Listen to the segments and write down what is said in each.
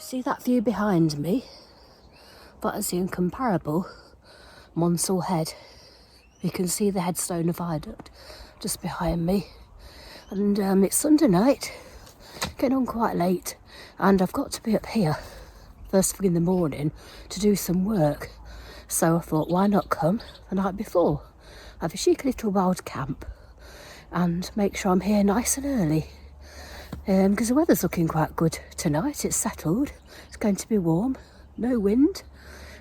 See that view behind me? That is the incomparable Monsal Head. You can see the Headstone Viaduct just behind me. And it's Sunday night, getting on quite late, and I've got to be up here first thing in the morning to do some work. So I thought, why not come the night before, have a chic little wild camp and make sure I'm here nice and early. Because the weather's looking quite good tonight. It's settled, it's going to be warm, no wind,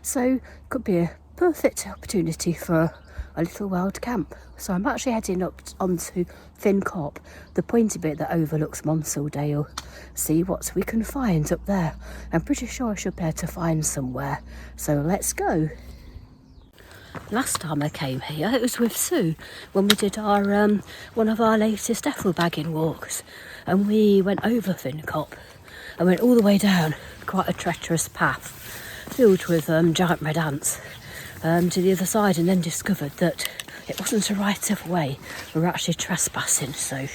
so could be a perfect opportunity for a little wild camp. So I'm actually heading up onto Thin Cop, the pointy bit that overlooks Monsal Dale. See what we can find up there. I'm pretty sure I should be able to find somewhere, so let's go. Last time I came here, it was with Sue when we did our one of our latest effle bagging walks, and we went over Thin Cop and went all the way down quite a treacherous path filled with giant red ants to the other side, and then discovered that it wasn't a right of way. We were actually trespassing, so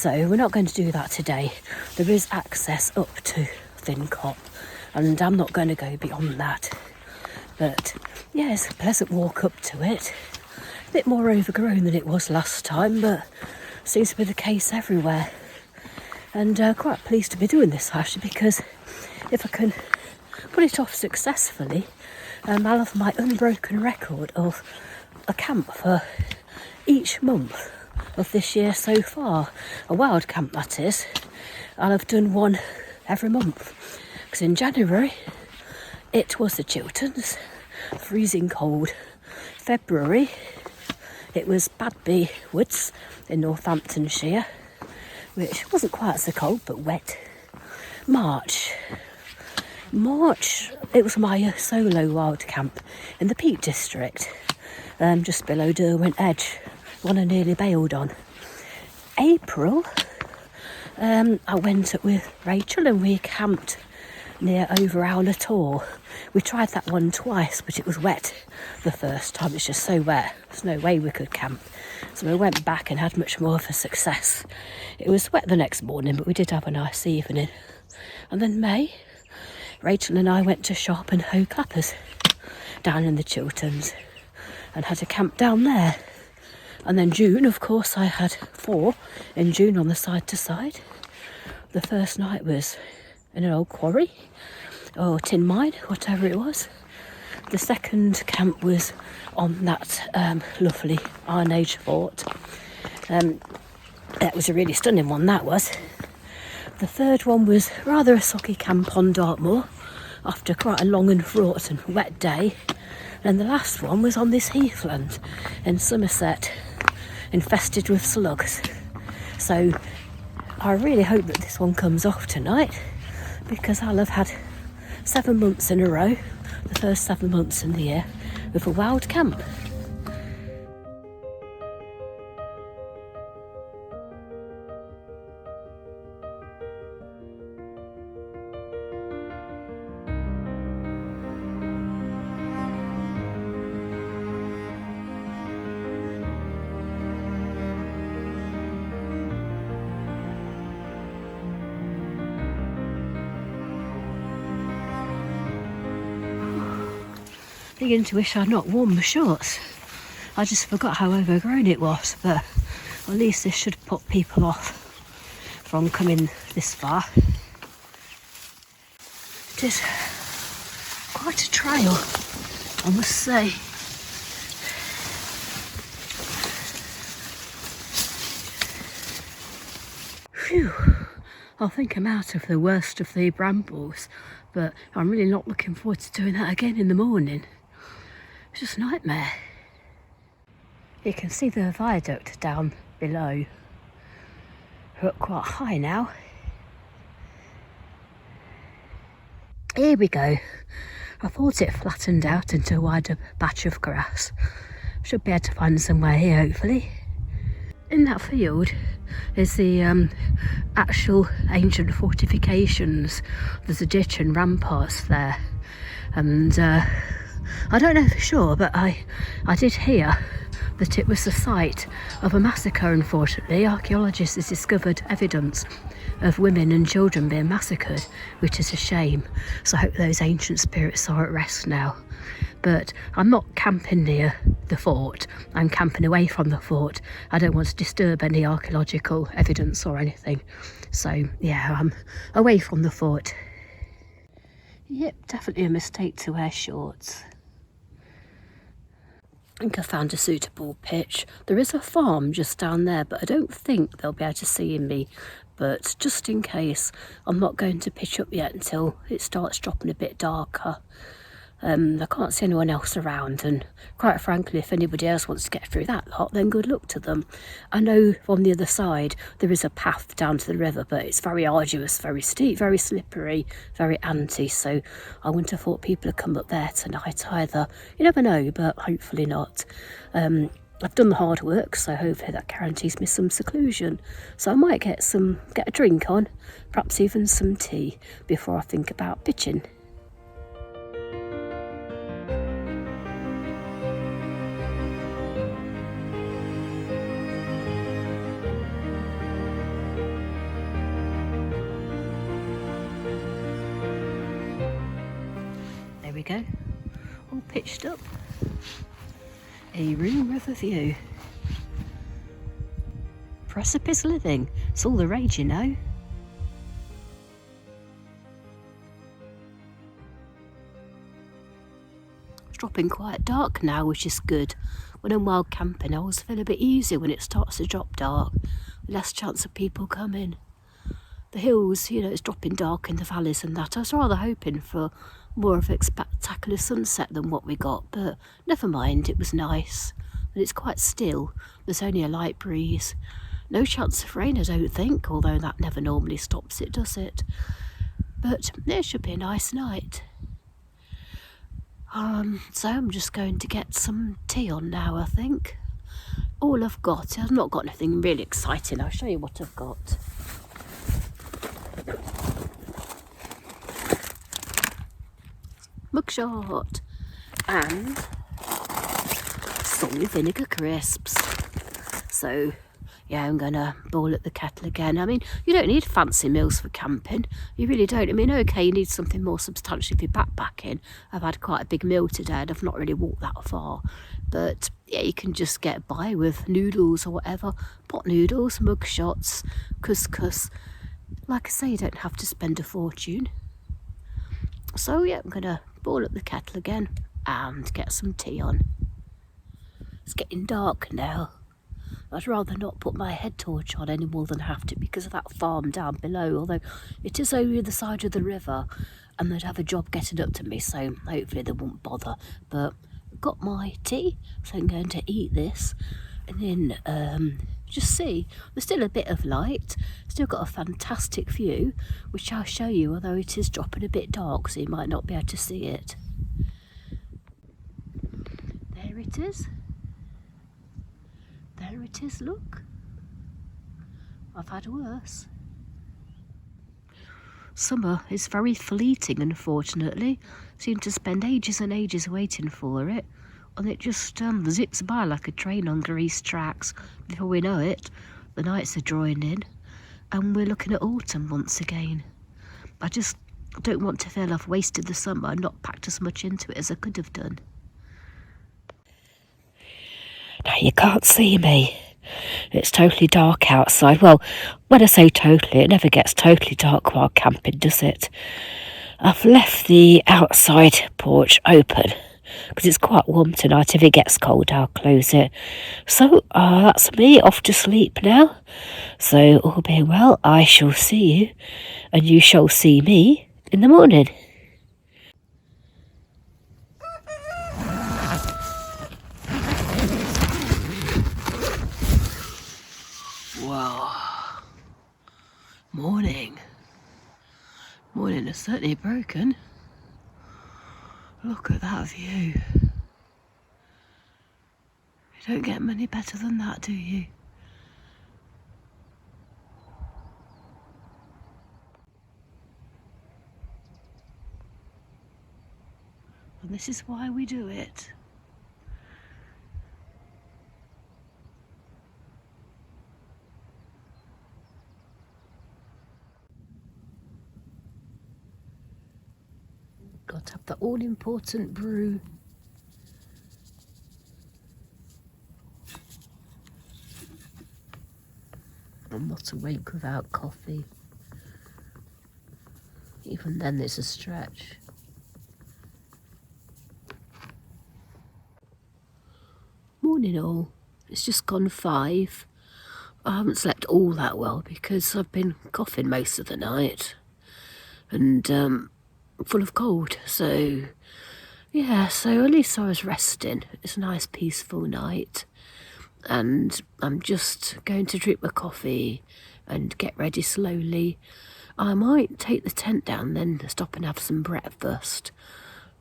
we're not going to do that today. There is access up to Thin Cop, and I'm not going to go beyond that. But yeah, it's a pleasant walk up to it. A bit more overgrown than it was last time, but seems to be the case everywhere. And quite pleased to be doing this actually, because if I can put it off successfully, I'll have my unbroken record of a camp for each month of this year so far. A wild camp, that is. I'll have done one every month. Because in January, it was the Chilterns, freezing cold. February, it was Badby Woods in Northamptonshire, which wasn't quite so cold but wet. March, it was my solo wild camp in the Peak District, just below Derwent Edge, one I nearly bailed on. April, I went up with Rachel and we camped near Overgrown at all. We tried that one twice, but it was wet the first time. It's just so wet, there's no way we could camp. So we went back and had much more of a success. It was wet the next morning, but we did have a nice evening. And then May, Rachel and I went to shop and hoe clappers down in the Chilterns and had a camp down there. And then June, of course, I had 4 in June on the side to side. The first night was in an old quarry or tin mine, whatever it was. The second camp was on that lovely Iron Age fort. That was a really stunning one, that was. The third one was rather a socky camp on Dartmoor after quite a long and fraught and wet day. And the last one was on this heathland in Somerset, infested with slugs. So I really hope that this one comes off tonight, because I'll have had 7 months in a row, the first 7 months in the year, with a wild camp. Beginning to wish I'd not worn my shorts. I just forgot how overgrown it was, but at least this should put people off from coming this far. It is quite a trail, I must say. Phew, I think I'm out of the worst of the brambles, but I'm really not looking forward to doing that again in the morning. It's just a nightmare. You can see the viaduct down below. We're up quite high now. Here we go. I thought it flattened out into a wider patch of grass. Should be able to find somewhere here, hopefully. In that field is the actual ancient fortifications. There's a ditch and ramparts there, and I don't know for sure, but I did hear that it was the site of a massacre, unfortunately. Archaeologists have discovered evidence of women and children being massacred, which is a shame. So I hope those ancient spirits are at rest now. But I'm not camping near the fort, I'm camping away from the fort. I don't want to disturb any archaeological evidence or anything. So yeah, I'm away from the fort. Yep, definitely a mistake to wear shorts. I think I found a suitable pitch. There is a farm just down there, but I don't think they'll be able to see me. But just in case, I'm not going to pitch up yet until it starts dropping a bit darker. I can't see anyone else around, and quite frankly, if anybody else wants to get through that lot, then good luck to them. I know from the other side there is a path down to the river, but it's very arduous, very steep, very slippery, very anti, so I wouldn't have thought people would come up there tonight either. You never know, but hopefully not. I've done the hard work, so hopefully that guarantees me some seclusion. So I might get a drink on, perhaps even some tea, before I think about pitching. There we go, all pitched up. A room with a view. Precipice living, it's all the rage, you know. It's dropping quite dark now, which is good. When I'm wild camping, I always feel a bit easier when it starts to drop dark. Less chance of people coming. The hills, you know, it's dropping dark in the valleys and that. I was rather hoping for more of a spectacular sunset than what we got, but never mind, it was nice. And it's quite still, there's only a light breeze. No chance of rain, I don't think, although that never normally stops it, does it? But it should be a nice night. So I'm just going to get some tea on now, I think. All I've got, I've not got anything really exciting. I'll show you what I've got. Mugshot and solid vinegar crisps. So yeah, I'm gonna boil up the kettle again. I mean, you don't need fancy meals for camping, you really don't. I mean, okay, you need something more substantial if you're backpacking. I've had quite a big meal today and I've not really walked that far, but yeah, you can just get by with noodles or whatever. Pot noodles, mug shots, couscous. Like I say, you don't have to spend a fortune. So yeah, I'm gonna boil up the kettle again and get some tea on. It's getting dark now. I'd rather not put my head torch on any more than have to because of that farm down below, although it is over the side of the river and they'd have a job getting up to me, so hopefully they won't bother. But I've got my tea, so I'm going to eat this and then just see. There's still a bit of light, still got a fantastic view, which I'll show you, although it is dropping a bit dark, so you might not be able to see it. There it is. There it is, look. I've had worse. Summer is very fleeting, unfortunately. Seem to spend ages and ages waiting for it, and it just zips by like a train on greased tracks. Before we know it, the nights are drawing in and we're looking at autumn once again. I just don't want to feel I've wasted the summer and not packed as much into it as I could have done. Now you can't see me. It's totally dark outside. Well, when I say totally, it never gets totally dark while camping, does it? I've left the outside porch open because it's quite warm tonight. If it gets cold, I'll close it. So that's me off to sleep now. So all being well, I shall see you and you shall see me in the morning. Wow. Morning. Morning is certainly broken. Look at that view. You don't get many better than that, do you? And this is why we do it. Got to have the all-important brew. I'm not awake without coffee. Even then there's a stretch. Morning all. It's just gone 5. I haven't slept all that well because I've been coughing most of the night and full of cold. So yeah, so at least I was resting. It's a nice peaceful night. And I'm just going to drink my coffee and get ready slowly. I might take the tent down, then stop and have some breakfast.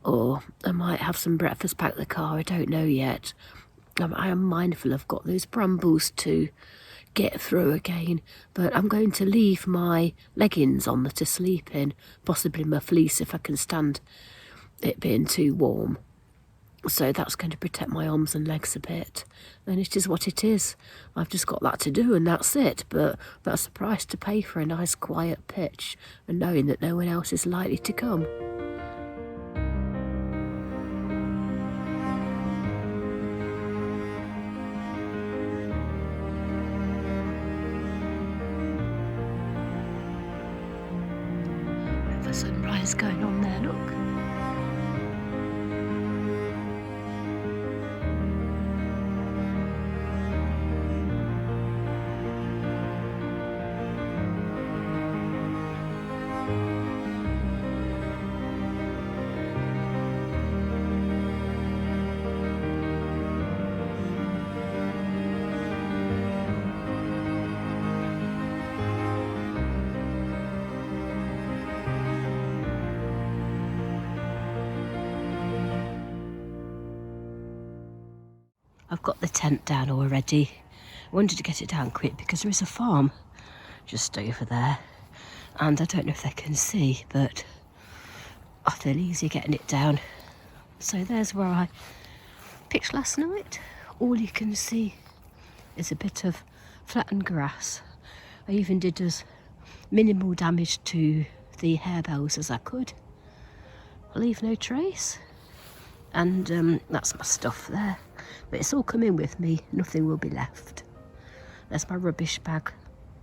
Or I might have some breakfast back in the car, I don't know yet. I am mindful I've got those brambles to get through again, but I'm going to leave my leggings on to sleep in, possibly my fleece if I can stand it being too warm. So that's going to protect my arms and legs a bit. And it is what it is. I've just got that to do and that's it. But that's the price to pay for a nice quiet pitch and knowing that no one else is likely to come. There's a sunrise going on there, look. I've got the tent down already. I wanted to get it down quick because there is a farm just over there. And I don't know if they can see, but I feel easy getting it down. So there's where I pitched last night. All you can see is a bit of flattened grass. I even did as minimal damage to the harebells as I could. I'll leave no trace. And that's my stuff there. But it's all coming with me, nothing will be left. There's my rubbish bag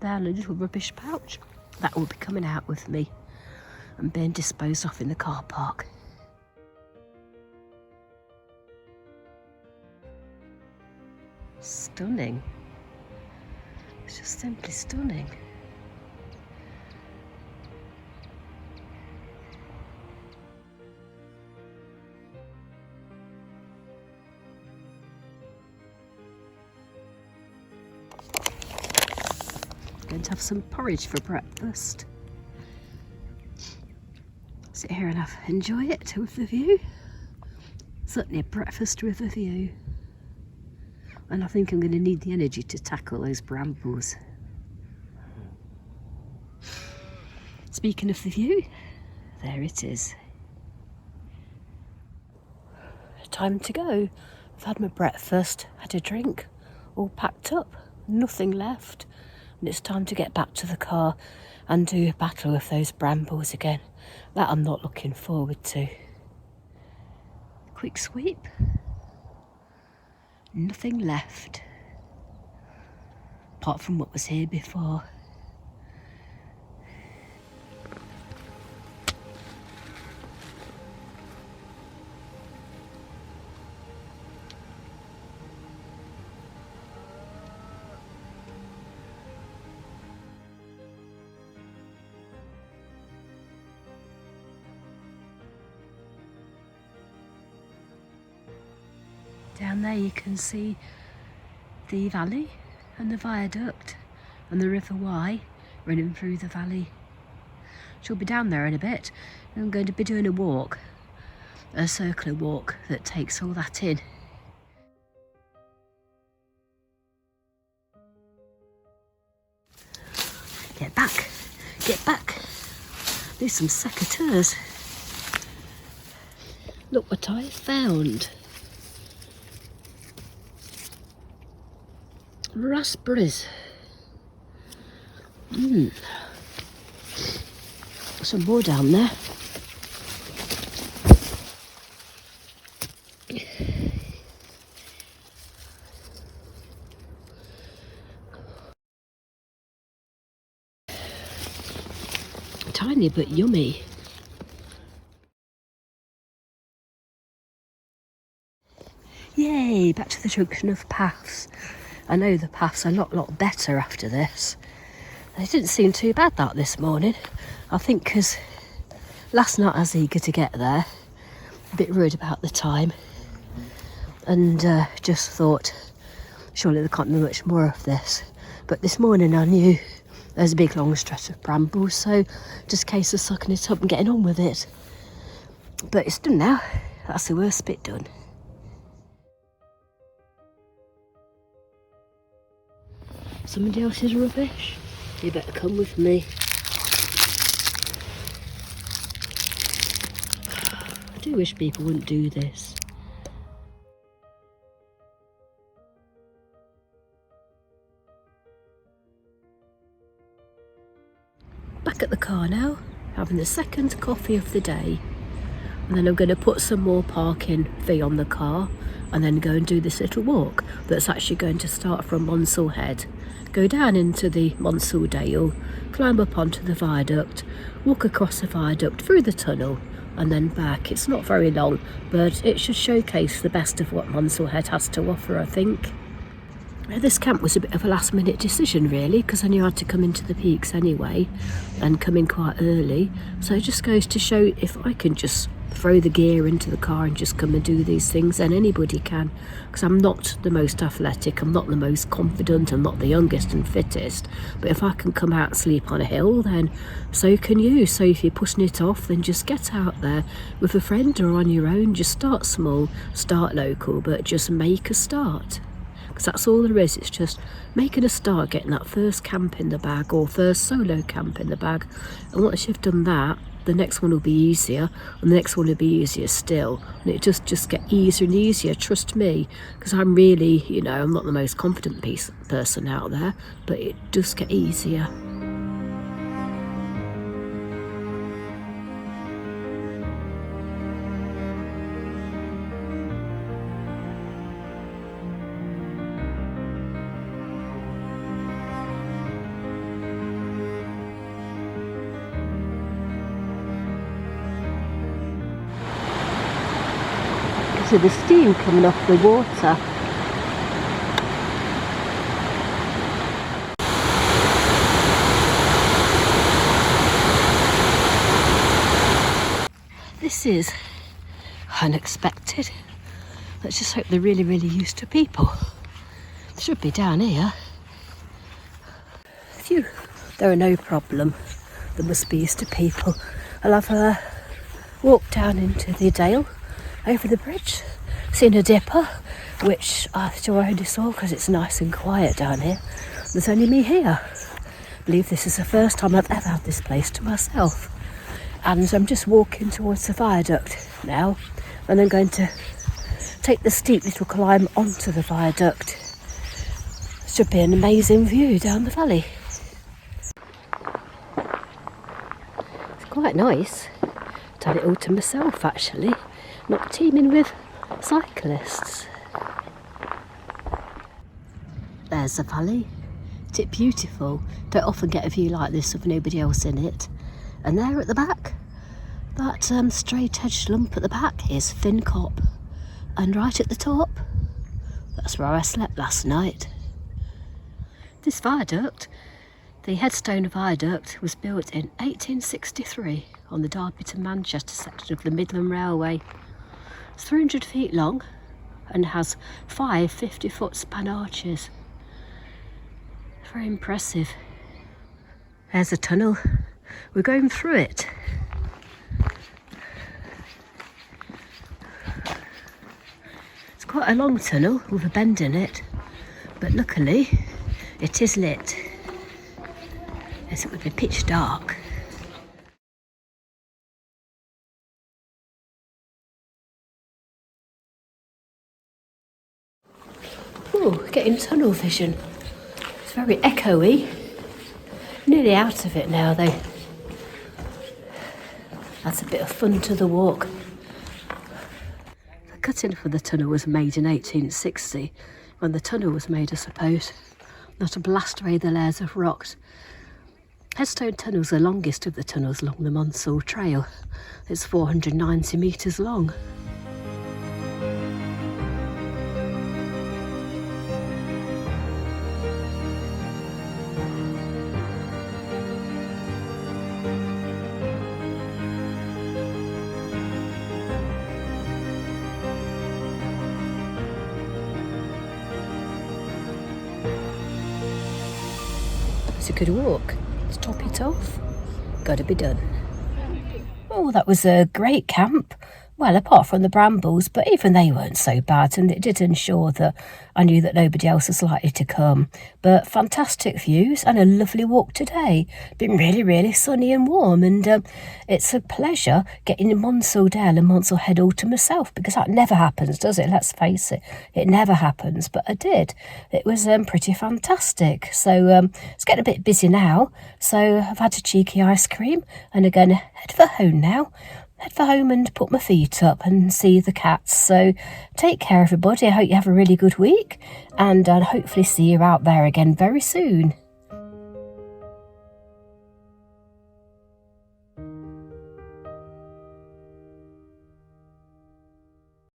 there, a little rubbish pouch. That will be coming out with me and being disposed of in the car park. Stunning. It's just simply stunning. Going to have some porridge for breakfast. Sit here and enjoy it with the view. Certainly a breakfast with a view. And I think I'm going to need the energy to tackle those brambles. Speaking of the view, there it is. Time to go. I've had my breakfast, had a drink, all packed up, nothing left. And it's time to get back to the car and do a battle with those brambles again. That I'm not looking forward to. Quick sweep. Nothing left. Apart from what was here before. Down there you can see the valley and the viaduct and the River Wye running through the valley. She'll be down there in a bit. I'm going to be doing a walk, a circular walk that takes all that in. Get back, do some secateurs. Look what I found. Raspberries. Some more down there. tiny but yummy. Yay, back to the junction of paths. I know the paths are a lot better after this. They didn't seem too bad that this morning. I think because last night I was eager to get there, a bit worried about the time, and just thought surely there can't be much more of this. But this morning I knew there's a big long stretch of brambles, so just a case of sucking it up and getting on with it. But it's done now. That's the worst bit done. Somebody else's rubbish? You better come with me. I do wish people wouldn't do this. Back at the car now, having the second coffee of the day. And then I'm going to put some more parking fee on the car and then go and do this little walk that's actually going to start from Monsal Head. Go down into the Monsal Dale, climb up onto the viaduct, walk across the viaduct through the tunnel and then back. It's not very long, but it should showcase the best of what Monsal Head has to offer, I think. This camp was a bit of a last minute decision really, because I knew I had to come into the peaks anyway and come in quite early. So it just goes to show if I can just throw the gear into the car and just come and do these things, then anybody can. Because I'm not the most athletic, I'm not the most confident, I'm not the youngest and fittest, but if I can come out and sleep on a hill, then so can you. So if you're pushing it off, then just get out there with a friend or on your own. Just start small, start local, but just make a start. Because that's all there is. It's just making a start, getting that first camp in the bag or first solo camp in the bag, and once you've done that, the next one will be easier and the next one will be easier still, and it just get easier and easier, trust me, because I'm really, you know, I'm not the most confident person out there, but it does get easier. To the steam coming off the water. This is unexpected. Let's just hope they're really used to people. They should be down here. Phew, there are no problem. They must be used to people. I'll have a walk down into the dale, over the bridge, seen a dipper, which I only saw because it's nice and quiet down here. There's only me here. I believe this is the first time I've ever had this place to myself. And I'm just walking towards the viaduct now, and I'm going to take the steep little climb onto the viaduct. Should be an amazing view down the valley. It's quite nice. Done it all to myself actually. Not teaming with cyclists. There's the valley. Isn't it beautiful? Don't often get a view like this with nobody else in it. And there at the back, that straight edged lump at the back is Fin Cop. And right at the top, that's where I slept last night. This viaduct, the Headstone Viaduct, was built in 1863 on the Derby to Manchester section of the Midland Railway. It's 300 feet long and has 5 50-foot span arches. Very impressive. There's a tunnel. We're going through it. It's quite a long tunnel with a bend in it, but luckily it is lit, as it would be pitch dark. Oh, getting tunnel vision. It's very echoey. Nearly out of it now though. That's a bit of fun to the walk. The cutting for the tunnel was made in 1860, when the tunnel was made, I suppose, not to blast away the layers of rocks. Headstone Tunnel's the longest of the tunnels along the Monsal Trail. It's 490 metres long. It's a good walk. To top it off, gotta be done. Oh, that was a great camp. Well, apart from the brambles, but even they weren't so bad, and it did ensure that I knew that nobody else was likely to come. But fantastic views and a lovely walk today. Been really, really sunny and warm, and it's a pleasure getting Monsal Dale and Monsal Head all to myself, because that never happens, does it? Let's face it, it never happens, but I did. It was pretty fantastic. So it's getting a bit busy now, so I've had a cheeky ice cream, and I'm going to head for home now. Head for home and put my feet up and see the cats. So take care, everybody. I hope you have a really good week, and I'll hopefully see you out there again very soon.